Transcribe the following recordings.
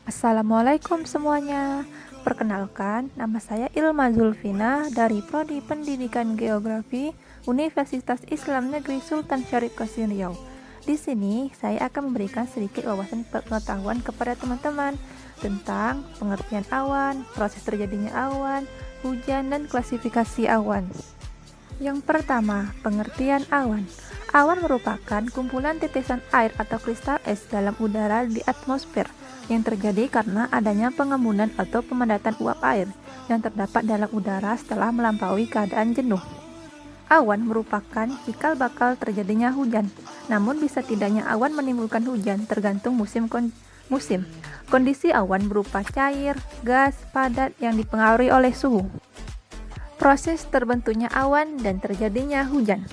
Assalamualaikum semuanya. Perkenalkan, nama saya Ilma Zulfina dari Prodi Pendidikan Geografi Universitas Islam Negeri Sultan Syarif Qasim Riau. Di sini saya akan memberikan sedikit wawasan pengetahuan kepada teman-teman tentang pengertian awan, proses terjadinya awan, hujan, dan klasifikasi awan. Yang pertama, pengertian awan. Awan merupakan kumpulan titisan air atau kristal es dalam udara di atmosfer yang terjadi karena adanya pengembunan atau pemadatan uap air yang terdapat dalam udara setelah melampaui keadaan jenuh. Awan merupakan cikal bakal terjadinya hujan, namun bisa tidaknya awan menimbulkan hujan tergantung musim. Kondisi awan berupa cair, gas, padat yang dipengaruhi oleh suhu. Proses terbentuknya awan dan terjadinya hujan.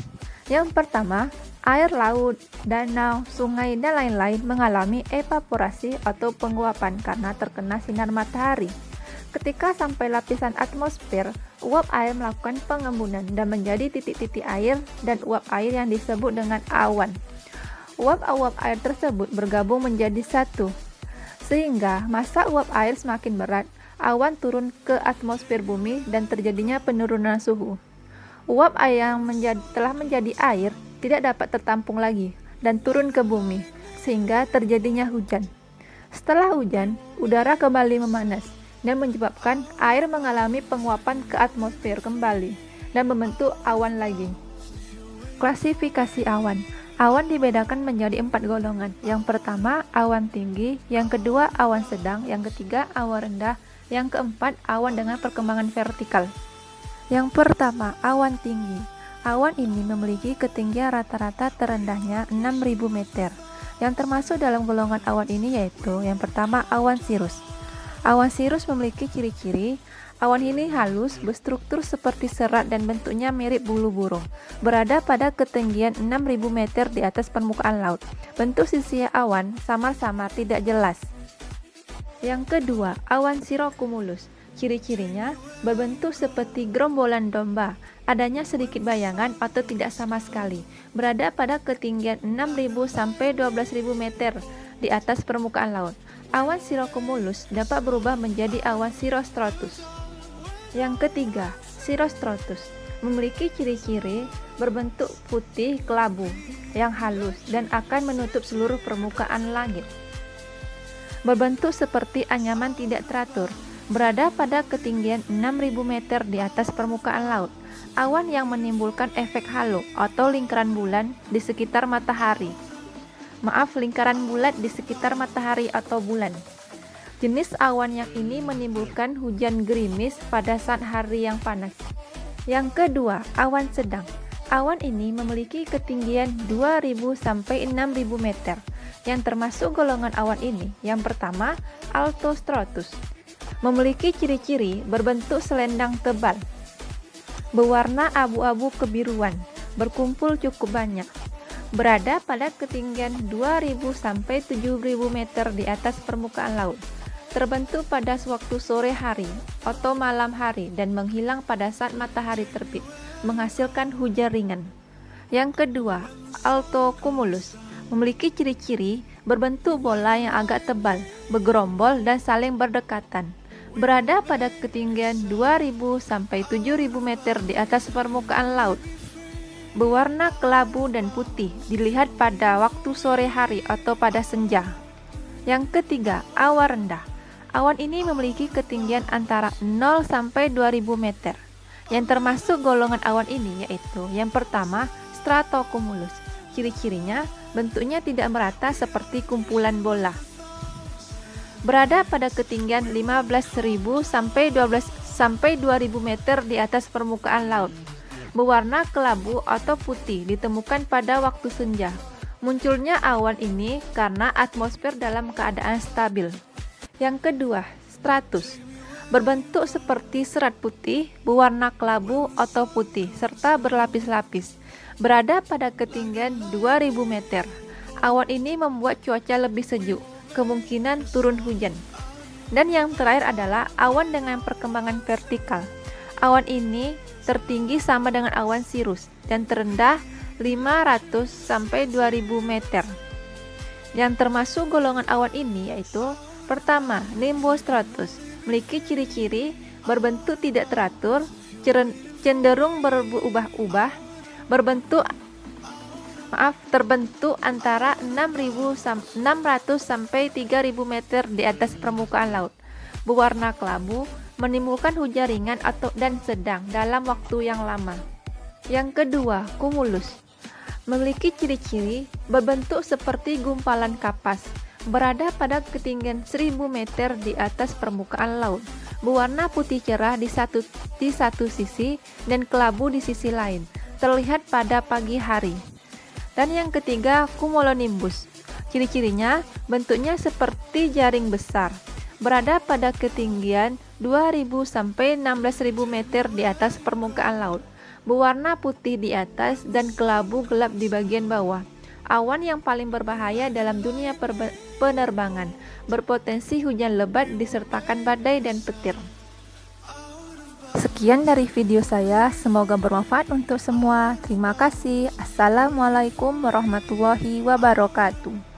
Yang pertama, air laut, danau, sungai, dan lain-lain mengalami evaporasi atau penguapan karena terkena sinar matahari. Ketika sampai lapisan atmosfer, uap air melakukan pengembunan dan menjadi titik-titik air dan uap air yang disebut dengan awan. Uap-uap air tersebut bergabung menjadi satu, sehingga massa uap air semakin berat, awan turun ke atmosfer bumi dan terjadinya penurunan suhu. Uap air yang telah menjadi air tidak dapat tertampung lagi dan turun ke bumi, sehingga terjadinya hujan. Setelah hujan, udara kembali memanas dan menyebabkan air mengalami penguapan ke atmosfer kembali dan membentuk awan lagi. Klasifikasi awan. Awan dibedakan menjadi 4 golongan. Yang pertama, awan tinggi, yang kedua, awan sedang, yang ketiga, awan rendah, yang keempat, awan dengan perkembangan vertikal. Yang pertama, awan tinggi. Awan ini memiliki ketinggian rata-rata terendahnya 6.000 meter. Yang termasuk dalam golongan awan ini yaitu yang pertama, awan sirus. Awan sirus memiliki ciri-ciri. Awan ini halus, berstruktur seperti serat dan bentuknya mirip bulu burung. Berada pada ketinggian 6.000 meter di atas permukaan laut. Bentuk sisi awan samar-samar tidak jelas. Yang kedua, awan sirocumulus. Ciri-cirinya berbentuk seperti gerombolan domba, adanya sedikit bayangan atau tidak sama sekali, berada pada ketinggian 6.000 sampai 12.000 meter di atas permukaan laut. Awan sirocumulus dapat berubah menjadi awan cirrostratus. Yang ketiga, cirrostratus memiliki ciri-ciri berbentuk putih kelabu yang halus dan akan menutup seluruh permukaan langit. Berbentuk seperti anyaman tidak teratur, berada pada ketinggian 6.000 meter di atas permukaan laut. Awan yang menimbulkan efek halo atau lingkaran bulan di sekitar matahari. Lingkaran bulat di sekitar matahari atau bulan. Jenis awan yang ini menimbulkan hujan gerimis pada saat hari yang panas. Yang kedua, awan sedang. Awan ini memiliki ketinggian 2.000 sampai 6.000 meter. Yang termasuk golongan awan ini, yang pertama, altostratus. Memiliki ciri-ciri berbentuk selendang tebal, berwarna abu-abu kebiruan, berkumpul cukup banyak, berada pada ketinggian 2.000 sampai 7.000 meter di atas permukaan laut, terbentuk pada waktu sore hari atau malam hari dan menghilang pada saat matahari terbit, menghasilkan hujan ringan. Yang kedua, altocumulus. Memiliki ciri-ciri berbentuk bola yang agak tebal, bergerombol dan saling berdekatan. Berada pada ketinggian 2.000 sampai 7.000 meter di atas permukaan laut. Berwarna kelabu dan putih, dilihat pada waktu sore hari atau pada senja. Yang ketiga, awan rendah. Awan ini memiliki ketinggian antara 0 sampai 2.000 meter. Yang termasuk golongan awan ini yaitu yang pertama, stratocumulus. Ciri-cirinya, bentuknya tidak merata seperti kumpulan bola. Berada pada ketinggian 15.000 sampai 2.000 meter di atas permukaan laut. Berwarna kelabu atau putih, ditemukan pada waktu senja. Munculnya awan ini karena atmosfer dalam keadaan stabil. Yang kedua, stratus. Berbentuk seperti serat putih, berwarna kelabu atau putih, serta berlapis-lapis. Berada pada ketinggian 2.000 meter. Awan ini membuat cuaca lebih sejuk, kemungkinan turun hujan. Dan yang terakhir adalah awan dengan perkembangan vertikal. Awan ini tertinggi sama dengan awan sirus dan terendah 500 sampai 2.000 meter. Yang termasuk golongan awan ini yaitu Pertama, nimbostratus memiliki ciri-ciri berbentuk tidak teratur, cenderung berubah-ubah, terbentuk antara 600 sampai 3000 meter di atas permukaan laut. Berwarna kelabu, menimbulkan hujan ringan dan sedang dalam waktu yang lama. Yang kedua, cumulus memiliki ciri-ciri berbentuk seperti gumpalan kapas, berada pada ketinggian 1000 meter di atas permukaan laut. Berwarna putih cerah di satu sisi dan kelabu di sisi lain, terlihat pada pagi hari. Dan yang ketiga, cumulonimbus. Ciri-cirinya bentuknya seperti jaring besar, berada pada ketinggian 2000 sampai 16000 meter di atas permukaan laut. Berwarna putih di atas dan kelabu gelap di bagian bawah. Awan yang paling berbahaya dalam dunia penerbangan, berpotensi hujan lebat disertakan badai dan petir. Sekian dari video saya, semoga bermanfaat untuk semua. Terima kasih. Assalamualaikum warahmatullahi wabarakatuh.